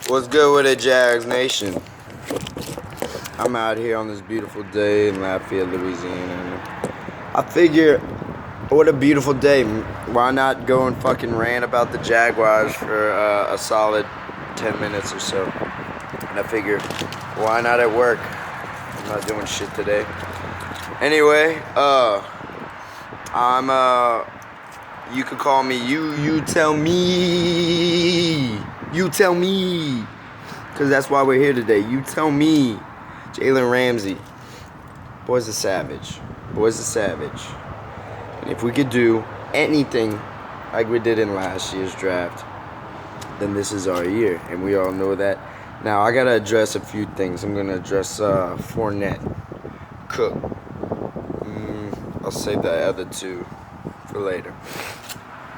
What's good with it, Jags Nation? I'm out here on this beautiful day in Lafayette, Louisiana. I figure, what a beautiful day. Why not go and fucking rant about the Jaguars for a solid 10 minutes or so? And I figure, why not at work? I'm not doing shit today. Anyway, you could call me you tell me. You tell me. Because that's why we're here today. You tell me. Jalen Ramsey. Boy's a savage. Boy's a savage. And if we could do anything like we did in last year's draft, then this is our year. And we all know that. Now, I got to address a few things. I'm going to address Fournette, Cook. I'll save the other two for later.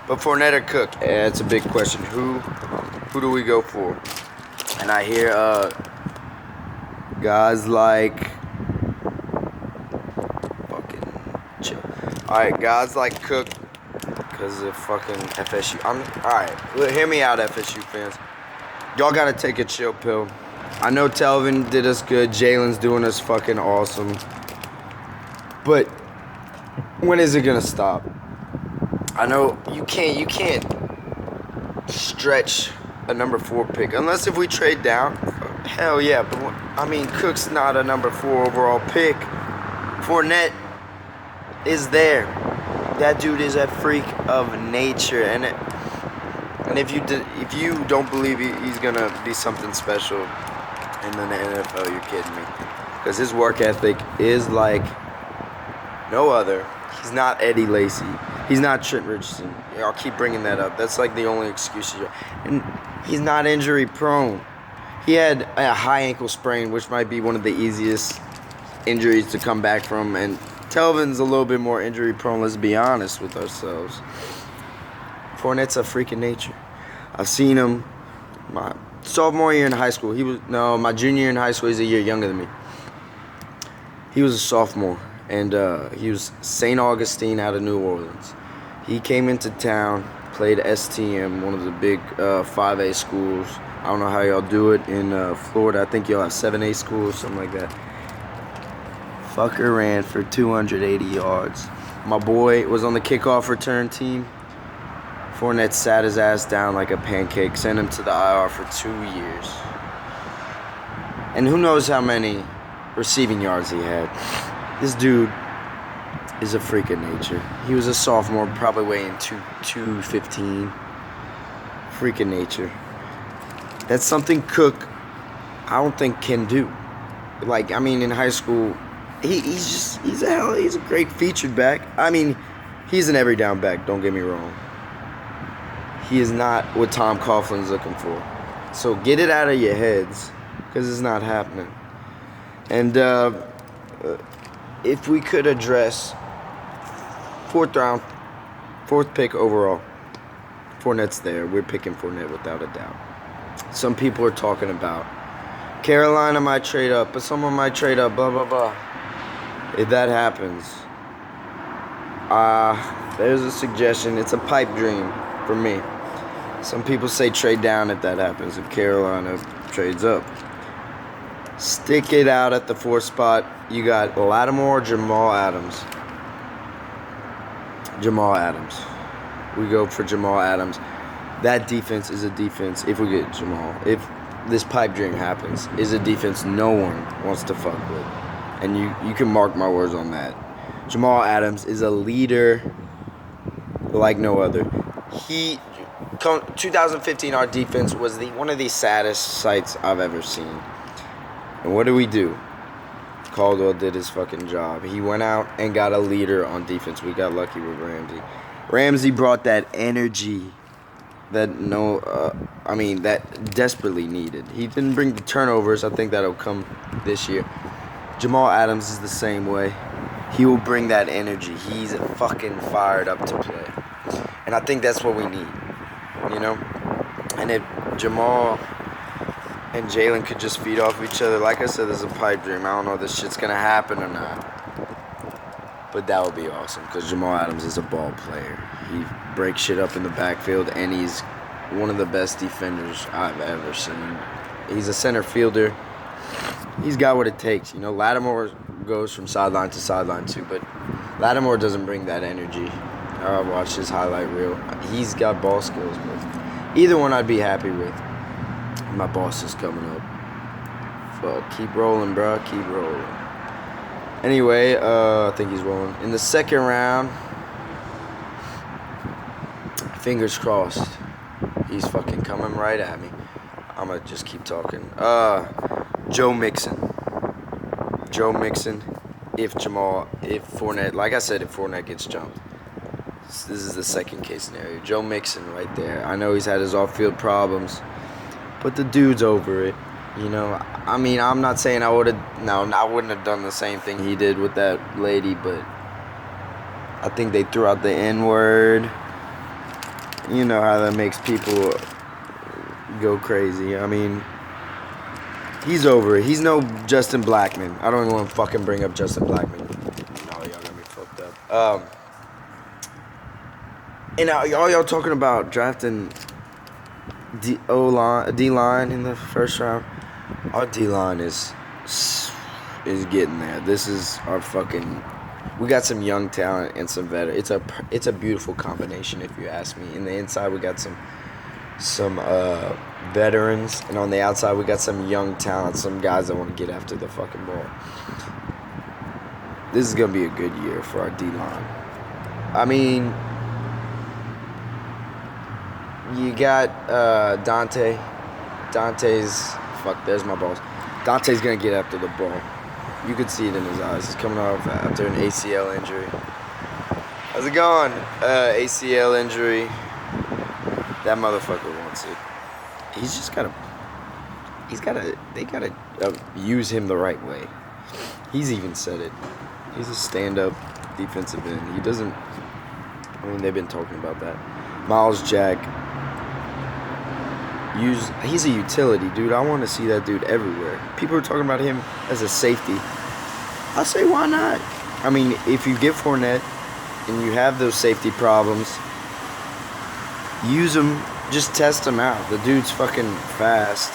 But Fournette or Cook, it's a big question. Who do we go for? And I hear guys like fucking chill. Alright, guys like Cook because of fucking FSU. Alright, hear me out, FSU fans. Y'all gotta take a chill pill. I know Telvin did us good. Jalen's doing us fucking awesome. But when is it gonna stop? I know you can't stretch a number 4 pick unless if we trade down. Hell yeah, but I mean Cook's not a number 4 overall pick. Fournette is there. That dude is a freak of nature, and if you don't believe he's gonna be something special in the NFL, you're kidding me. Because his work ethic is like no other. He's not Eddie Lacy. He's not Trent Richardson. I'll keep bringing that up. That's like the only excuse. And he's not injury prone. He had a high ankle sprain, which might be one of the easiest injuries to come back from. And Telvin's a little bit more injury prone, let's be honest with ourselves. Fournette's a freak of nature. I've seen him my sophomore year in high school. My junior year in high school. He's a year younger than me. He was a sophomore. And he was St. Augustine out of New Orleans. He came into town, played STM, one of the big 5A schools. I don't know how y'all do it in Florida. I think y'all have 7A schools, something like that. Fucker ran for 280 yards. My boy was on the kickoff return team. Fournette sat his ass down like a pancake, sent him to the IR for 2 years. And who knows how many receiving yards he had. This dude is a freak of nature. He was a sophomore, probably weighing 215. Freak of nature. That's something Cook, I don't think, can do. Like, I mean, in high school, he's a great featured back. I mean, he's an every down back, don't get me wrong. He is not what Tom Coughlin's looking for. So get it out of your heads, because it's not happening. And, if we could address 4th pick overall, Fournette's there. We're picking Fournette without a doubt. Some people are talking about Carolina might trade up, but someone might trade up, blah, blah, blah. If that happens, there's a suggestion. It's a pipe dream for me. Some people say trade down if that happens, if Carolina trades up. Stick it out at the 4th spot. You got Lattimore, Jamal Adams. Jamal Adams. We go for Jamal Adams. That defense is a defense, if we get Jamal, if this pipe dream happens, is a defense no one wants to fuck with. And you can mark my words on that. Jamal Adams is a leader like no other. 2015, our defense was one of the saddest sights I've ever seen. And what do? Caldwell did his fucking job. He went out and got a leader on defense. We got lucky with Ramsey. Ramsey brought that energy that desperately needed. He didn't bring the turnovers. I think that'll come this year. Jamal Adams is the same way. He will bring that energy. He's fucking fired up to play. And I think that's what we need. You know? And if Jamal and Jalen could just feed off each other. Like I said, there's a pipe dream. I don't know if this shit's going to happen or not. But that would be awesome because Jamal Adams is a ball player. He breaks shit up in the backfield, and he's one of the best defenders I've ever seen. He's a center fielder. He's got what it takes. You know, Lattimore goes from sideline to sideline too, but Lattimore doesn't bring that energy. I watched his highlight reel. He's got ball skills, but either one I'd be happy with. My boss is coming up. Fuck, keep rolling, bro. Keep rolling. Anyway, I think he's rolling. In the second round, fingers crossed, he's fucking coming right at me. I'm gonna just keep talking. Joe Mixon. Joe Mixon. If Fournette, like I said, if Fournette gets jumped. This is the second case scenario. Joe Mixon right there. I know he's had his off-field problems, but the dude's over it. You know, I mean, I'm not saying I wouldn't have done the same thing he did with that lady, but I think they threw out the N-word. You know how that makes people go crazy. I mean, he's over it. He's no Justin Blackman. I don't even want to fucking bring up Justin Blackman. No, y'all got me fucked up. And all y'all talking about drafting D-line in the first round. Our D-line is getting there. This is our fucking... We got some young talent and some veterans. It's a beautiful combination, if you ask me. In the inside, we got some veterans, and on the outside, we got some young talent, some guys that want to get after the fucking ball. This is gonna be a good year for our D-line. I mean, you got Dante. There's my balls. Dante's gonna get after the ball. You could see it in his eyes. He's coming off after an ACL injury. How's it going? ACL injury. That motherfucker wants it. They gotta use him the right way. He's even said it. He's a stand-up defensive end. They've been talking about that. Miles Jack. He's a utility, dude. I want to see that dude everywhere. People are talking about him as a safety. I say, why not? I mean, if you get Fournette and you have those safety problems, use him. Just test him out. The dude's fucking fast.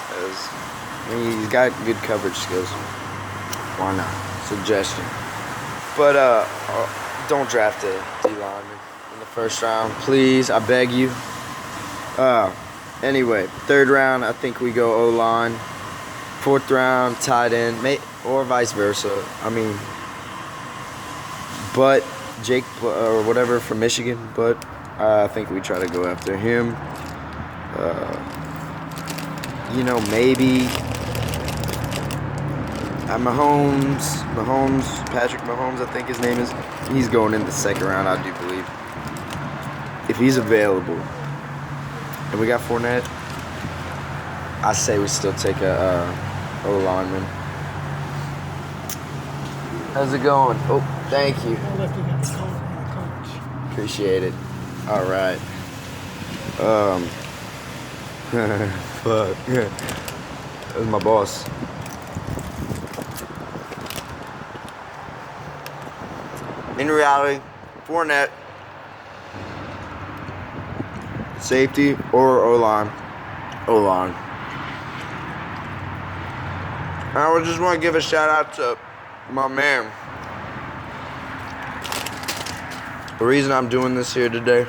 He's got good coverage skills. Why not? Suggestion. But don't draft a D lineman in the first round, please. I beg you. Anyway, third round, I think we go O-line. Fourth round, tight end, or vice versa. I mean, but Jake or whatever from Michigan, but I think we try to go after him. Maybe Patrick Mahomes, I think his name is. He's going in the second round, I do believe, if he's available. And we got Fournette. I say we still take a O-lineman. How's it going? Oh, thank you. Appreciate it. All right. Fuck. That was my boss. In reality, Fournette, safety or O-line. O-line. I would just want to give a shout out to my man. The reason I'm doing this here today,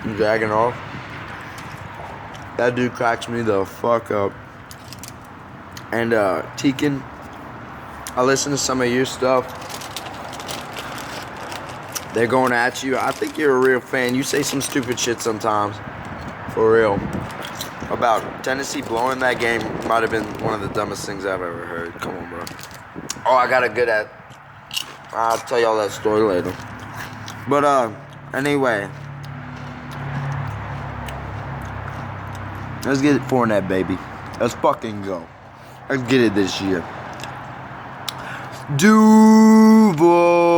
I'm dragging off. That dude cracks me the fuck up. And Tekin, I listen to some of your stuff. They're going at you. I think you're a real fan. You say some stupid shit sometimes. For real. About Tennessee blowing that game might have been one of the dumbest things I've ever heard. Come on, bro. Oh, I got a good at. I'll tell y'all that story later. But, anyway. Let's get it Fournette, baby. Let's fucking go. Let's get it this year. Duval.